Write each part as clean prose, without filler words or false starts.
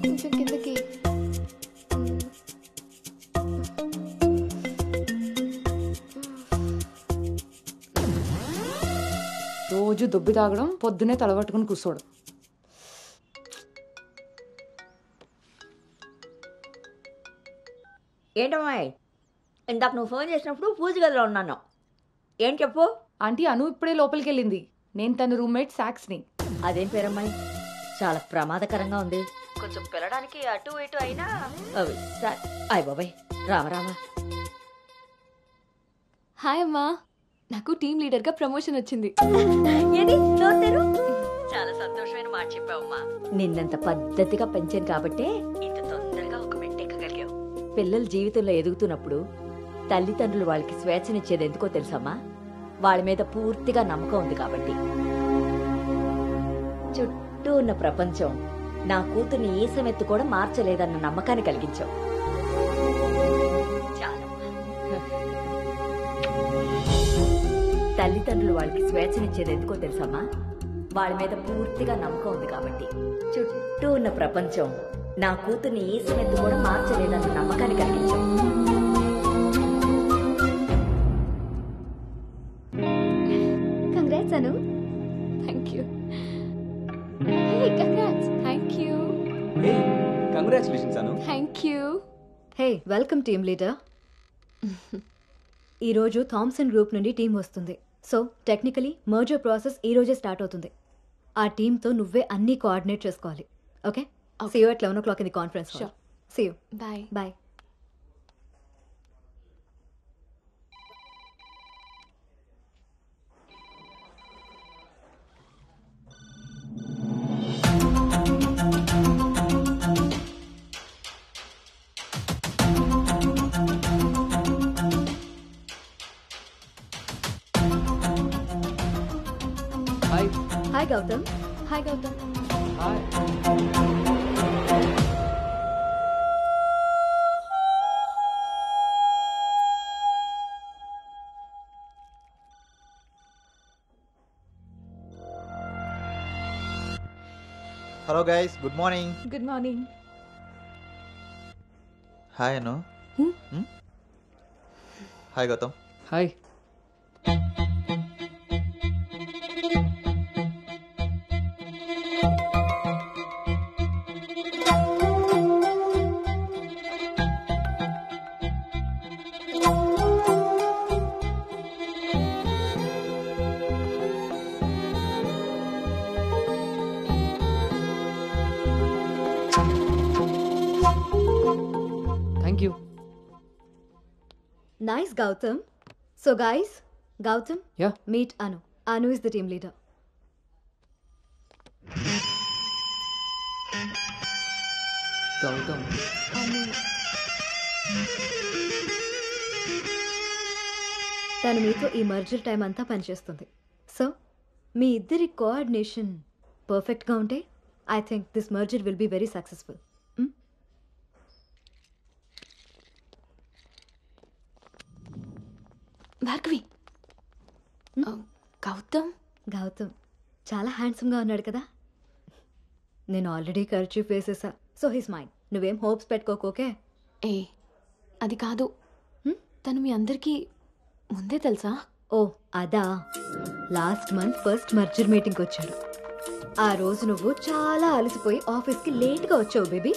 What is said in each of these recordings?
కొంచెం కిందకి. రోజు దొబ్బి తాగడం, పొద్దునే తలబట్టుకుని కూర్చోడు. ఏంటమ్మాయి, ఇందాక నువ్వు ఫోన్ చేసినప్పుడు పూజ గదిలో ఉన్నాను. ఏం చెప్పు? ఆంటీ అను ఇప్పుడే లోపలికి వెళ్ళింది. నేను తన రూమ్మేట్ సాక్స్ని. అదేం పేరమ్మాయి, చాలా ప్రమాదకరంగా ఉంది. కొంచెం పిల్లడానికి అటు ఇటు అయినా అయ్ బాబాయ్, రామరామా. హాయ్ అమ్మా, నాకు టీమ్ లీడర్గా ప్రమోషన్ వచ్చింది. ఏది చాలా సంతోషమైన మాట చెప్పావమ్మా. నిన్నంత పద్ధతిగా పెంచాను కాబట్టే ఇంత తొందరగా ఒక మెట్టెక్కగలిగావు. పిల్లల జీవితంలో ఎదుగుతున్నప్పుడు తల్లిదండ్రులు వాళ్ళకి స్వేచ్ఛనిచ్చేది ఎందుకో తెలుసమ్మా? వాళ్ళ మీద పూర్తిగా నమ్మకం ఉంది కాబట్టి. చుట్టూ ఉన్న ప్రపంచం నా కూతుర్ని ఈ సమెత్తు కూడా మార్చలేదన్న నమ్మకాన్ని కలిగించావు. తల్లిదండ్రులు వాళ్ళకి స్వేచ్ఛనిచ్చేది ఎందుకో తెలుసమ్మా? వాళ్ళ మీద పూర్తిగా నమ్మకం ఉంది కాబట్టి. చుట్టూ ఉన్న ప్రపంచం నా కూతుర్ని ఈ సమెత్తు కూడా మార్చలేదన్న నమ్మకాన్ని కలిగించావు. Congrats Anu. Thank you. Hey congrats. Thank you. Hey congratulations Anu. Thank you. Hey welcome team leader. ఈరోజు థామ్సన్ గ్రూప్ నుండి టీం వస్తుంది. సో టెక్నికలీ మర్జర్ ప్రాసెస్ ఈ రోజే స్టార్ట్ అవుతుంది. ఆ టీంతో నువ్వే అన్నీ కోఆర్డినేట్ చేసుకోవాలి. Okay, see you at 11 o'clock in the conference hall. See you. Bye. Bye. Hi. Hi Gautam. Hi Gautam. Hi. Hello guys, good morning. Good morning. Hi Anu. Hi Gautam. Hi. Thank you. Nice, Gautam. So guys, Gautam, Yeah. meet Anu. Anu is the team leader. Gautam. తను మీతో ఈ merger time అంతా పనిచేస్తుంది. So మీ ఇద్దరి coordination పర్ఫెక్ట్గా ఉంటే I think this merger will be very successful. Bhargavi. Gautam. Gautam చాలా హ్యాండ్సమ్గా ఉన్నాడు కదా. నేను ఆల్రెడీ కర్చీఫ్ వేసేసా. So he's mind. నువ్వేం హోప్స్ పెట్టుకోకే. ఏ అది కాదు, తను మీ అందరికీ ముందే తెలుసా? ఓ అదా, లాస్ట్ మంత్ ఫస్ట్ మర్జర్ మీటింగ్కి వచ్చాడు. ఆ రోజు నువ్వు చాలా అలసిపోయి ఆఫీస్కి లేట్గా వచ్చావు బేబీ.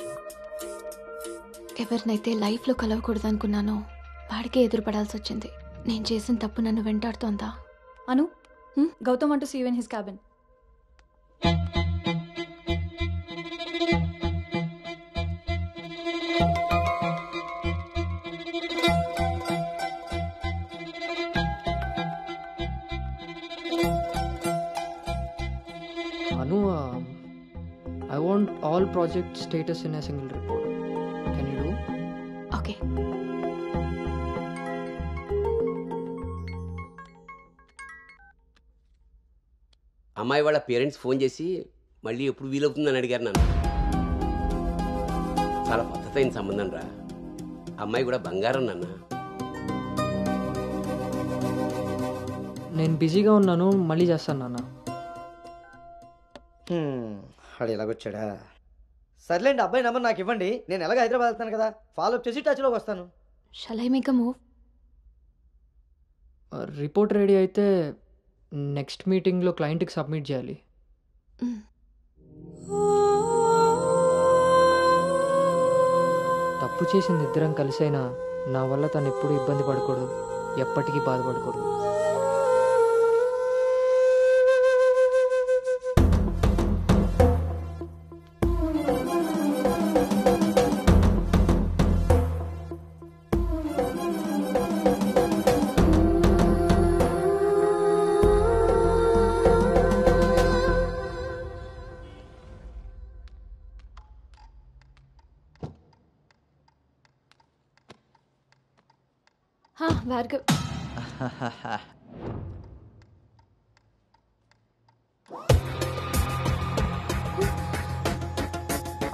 ఎవరినైతే లైఫ్లో కలవకూడదు అనుకున్నానో వాడికే ఎదురుపడాల్సి వచ్చింది. నేను చేసిన తప్పు నన్ను వెంటాడుతోందా? అను, Gautam want to see you in his cabin. Anu, I want all project status in a single report. Can you do? Okay. అమ్మాయి వాళ్ళ పేరెంట్స్ ఫోన్ చేసి మళ్ళీ ఎప్పుడు వీలవుతుందని అడిగారు నన్ను. చాలా పద్ధతైన సంబంధం రా. అమ్మాయి కూడా బంగారం నాన్న. నేను బిజీగా ఉన్నాను, మళ్ళీ చేస్తాను నాన్న. వాడు ఎలాగొచ్చాడా? సర్లేండి, అబ్బాయి నెంబర్ నాకు ఇవ్వండి. నేను ఎలాగ హైదరాబాద్ వెళ్తాను కదా, ఫాలో అప్ చేసి టచ్లోకి వస్తాను. Shall I make a move? Report ready అయితే నెక్స్ట్ మీటింగ్లో క్లయింట్కి సబ్మిట్ చేయాలి. తప్పు చేసింది ఇద్దరం కలిసైనా నా వల్ల తను ఎప్పుడు ఇబ్బంది పడకూడదు, ఎప్పటికీ బాధపడకూడదు. Bhargav,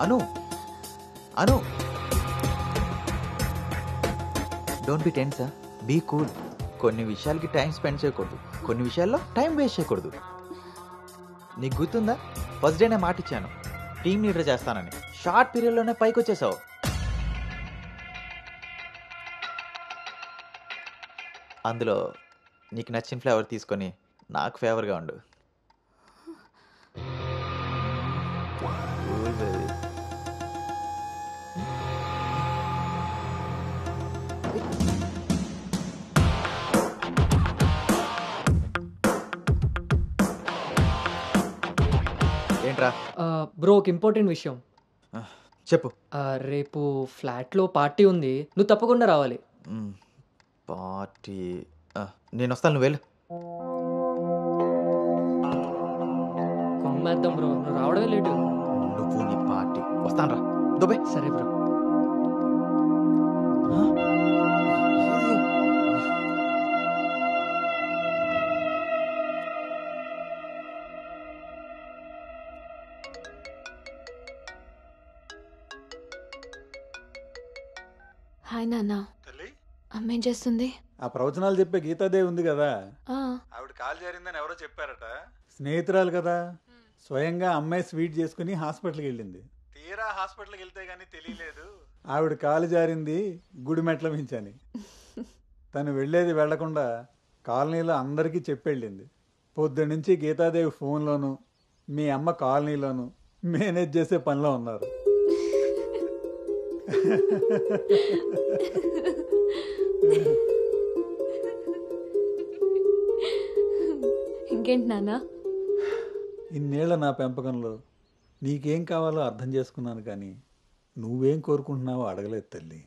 Anu Anu, don't be tense, be cool. కొన్ని విషయాలకి టైం స్పెండ్ చేయకూడదు, కొన్ని విషయాల్లో టైం వేస్ట్ చేయకూడదు. నీకు గుర్తుందా, ఫస్ట్ డే నేను మాట ఇచ్చాను టీమ్ లీడర్ చేస్తానని. షార్ట్ పీరియడ్లోనే పైకి వచ్చేసావు. అందులో నీకు నచ్చిన ఫ్లేవర్ తీసుకొని నాకు ఫేవర్గా ఉండు. ఏంట్రా? బ్రో, ఒక ఇంపార్టెంట్ విషయం చెప్పు. రేపు ఫ్లాట్లో పార్టీ ఉంది, నువ్వు తప్పకుండా రావాలి. పార్టీ? నేను వస్తాను, నువ్వు వెళ్ళు. కొమ్మేద్దాం బ్రో, నువ్వు రావడమే లేటు. నువ్వు నీ పార్టీ, వస్తాను రా. దుబాయ్. సరే బ్రో. హాయ్ నాన్న. అమ్మ ఏం చేస్తుంది? ఆ ప్రవచనాలు చెప్పే గీతాదేవి ఉంది కదా, ఆవిడ కాలు జారిందని ఎవరో చెప్పారట. స్నేహితురాలు కదా, స్వయంగా అమ్మాయి స్వీట్ చేసుకుని హాస్పిటల్కి వెళ్ళింది. తీరా హాస్పిటల్కి వెళ్తే గానీ తెలియలేదు ఆవిడ కాలు జారింది గుడి మెట్ల మించని. తను వెళ్ళేది వెళ్లకుండా కాలనీలో అందరికీ చెప్పెళ్ళింది. పొద్దున్నుంచి గీతాదేవి ఫోన్లోను, మీ అమ్మ కాలనీలోను మేనేజ్ చేసే పనిలో ఉన్నారు. ఇంకేంటి నాన్న? ఇన్నేళ్ల నా పెంపకంలో నీకేం కావాలో అర్థం చేసుకున్నాను, కానీ నువ్వేం కోరుకుంటున్నావో అడగలేదు తల్లి.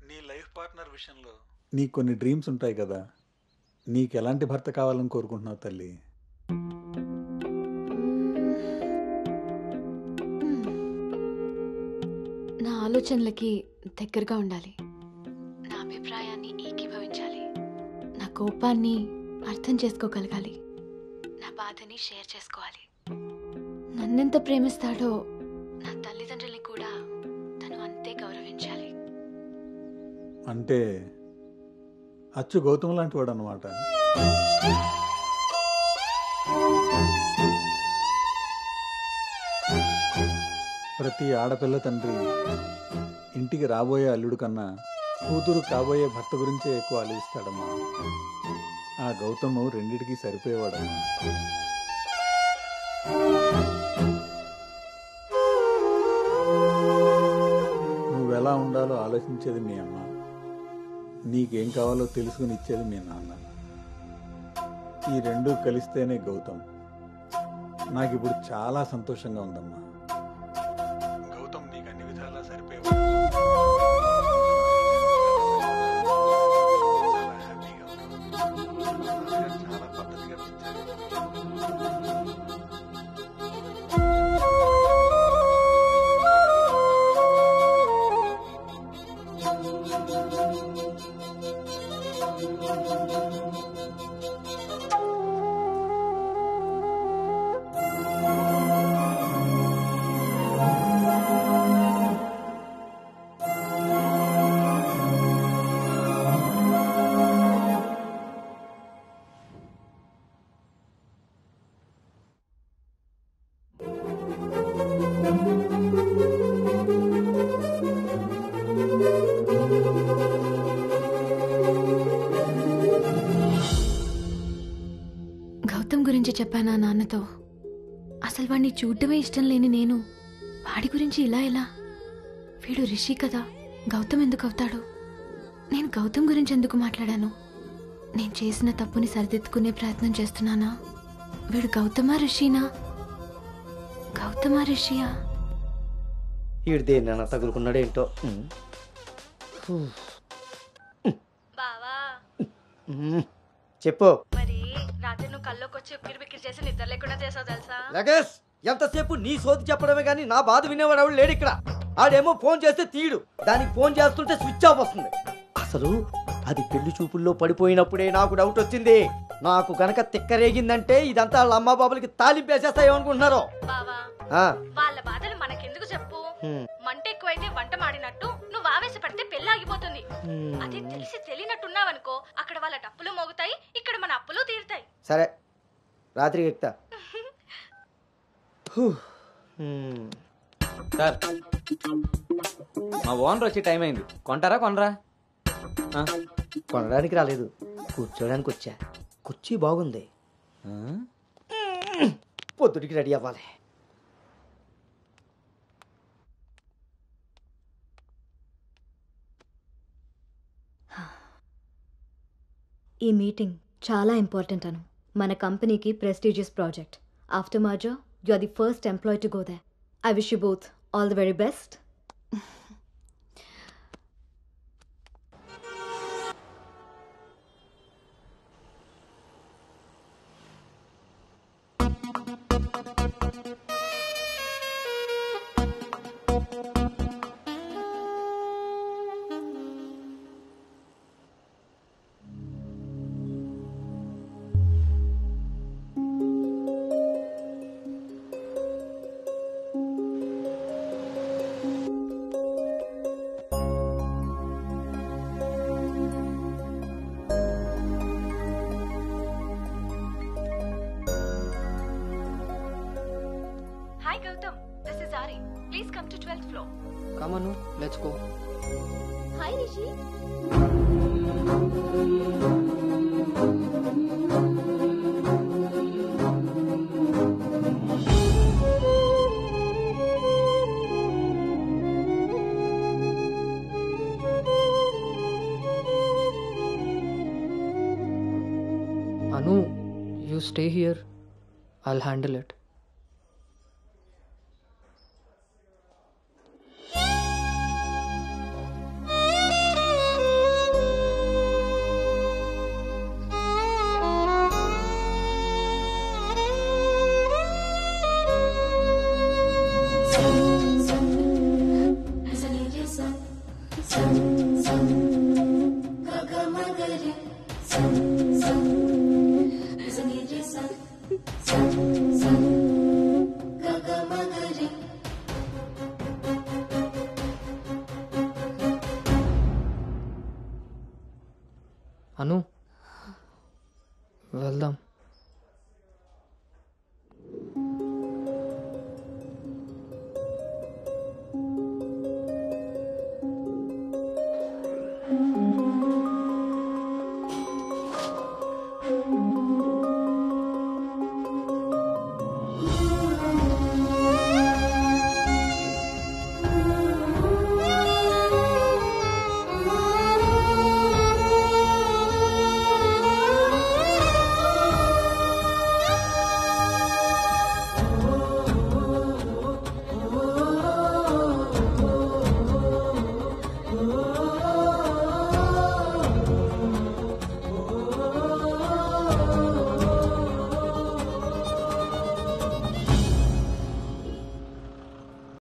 నీ లైఫ్ పార్ట్నర్ విషయంలో నీకు కొన్ని డ్రీమ్స్ ఉంటాయి కదా, నీకు ఎలాంటి భర్త కావాలని కోరుకుంటున్నావు తల్లి? నా ఆలోచనలకి దగ్గరగా ఉండాలి, నా అభిప్రాయాన్ని ఏకీభవించాలి, నా కోపాన్ని అర్థం చేసుకోగలగాలి, నా బాధని షేర్ చేసుకోవాలి. నన్నెంత ప్రేమిస్తాడో నా తల్లిదండ్రుల్ని కూడా తను అంతే గౌరవించాలి. అంటే అచ్చు గౌతమ్ లాంటి వాడు అన్నమాట. ప్రతి ఆడపిల్ల తండ్రి ఇంటికి రాబోయే అల్లుడు కన్నా కూతురు కాబోయే భర్త గురించే ఎక్కువ ఆలోచిస్తాడమ్మా. ఆ గౌతమ్ రెండిటికి సరిపోయేవాడమ్మా. నువ్వెలా ఉండాలో ఆలోచించేది మీ అమ్మ, నీకేం కావాలో తెలుసుకుని ఇచ్చేది మీ నాన్న. ఈ రెండూ కలిస్తేనే గౌతమ్. నాకు ఇప్పుడు చాలా సంతోషంగా ఉందమ్మా. గౌతమ్ నీకు అన్ని విధాలా సరిపోయేవాడు. చాలా హ్యాపీగా ఉన్నావు. చాలా పద్ధతిగా పెంచారు. చెప్పానా నాన్నతో? అసలు వాడిని చూడటమే ఇష్టం లేని నేను వాడి గురించి ఇలా ఎలా? వీడు రిషి కదా, గౌతమ్ ఎందుకు అవుతాడు? నేను గౌతమ్ గురించి ఎందుకు మాట్లాడాను? నేను చేసిన తప్పుని సరిదిద్దుకునే ప్రయత్నం చేస్తున్నానా? వీడు గౌతమా రిషినా? గౌతమా రిషియా? ఈడు దేన్నైనా తగులుకున్నాడేంటో. బావా చెప్పు. మరి రాత్రి నువ్వు కల్లోకి వచ్చి ఉక్కిరి బిక్కిరి చేసి నిద్ర లేకుండా చేసావు తెలుసా? లగేష్, ఎంతసేపు నీ సోది చెప్పడమే కానీ నా బాధ వినేవాడు ఎవడు లేడు ఇక్కడ. ఆడేమో ఫోన్ చేస్తే తీయడు, దానికి ఫోన్ చేస్తుంటే స్విచ్ ఆఫ్ వస్తుంది. అసలు అది పెళ్లి చూపుల్లో పడిపోయినప్పుడే నాకు డౌట్ వచ్చింది. నాకు గనక తిక్కరేగిందంటే ఇదంతా వాళ్ళ అమ్మా బాబులకి తాలింపేసేస్తాయో అనుకుంటున్నారు. బావా వాళ్ళ బాధలు మనకెందుకు చెప్పు? మంట ఎక్కువైతే వంట మాడినట్టు నువ్వు ఆవేశపడితే పెళ్లి ఆగిపోతుంది. అది తెలిసి తెలియనట్టున్నావనుకో, అక్కడ వాళ్ళ డప్పులు మోగుతాయి, ఇక్కడ మన అప్పులు తీరుతాయి. సరే, రాత్రికి ఎక్కుతా. సార్, మా ఓనర్ వచ్చే టైం అయింది. కొంటారా కొనరా? కొనడానికి రాలేదు, కూర్చోడానికి వచ్చా. కుర్చీ బాగుంది, పొద్దుటికి రెడీ అవ్వాలి. ఈ మీటింగ్ చాలా ఇంపార్టెంట్ అను. మన కంపెనీకి prestigious project. After merger you are the first employee to go there. I wish you both all the very best. Hi Gautam, this is Ari. Please come to 12th floor. Come Anu, let's go. Hi Rishi. Anu, you stay here. I'll handle it. అను, వెళ్దాం.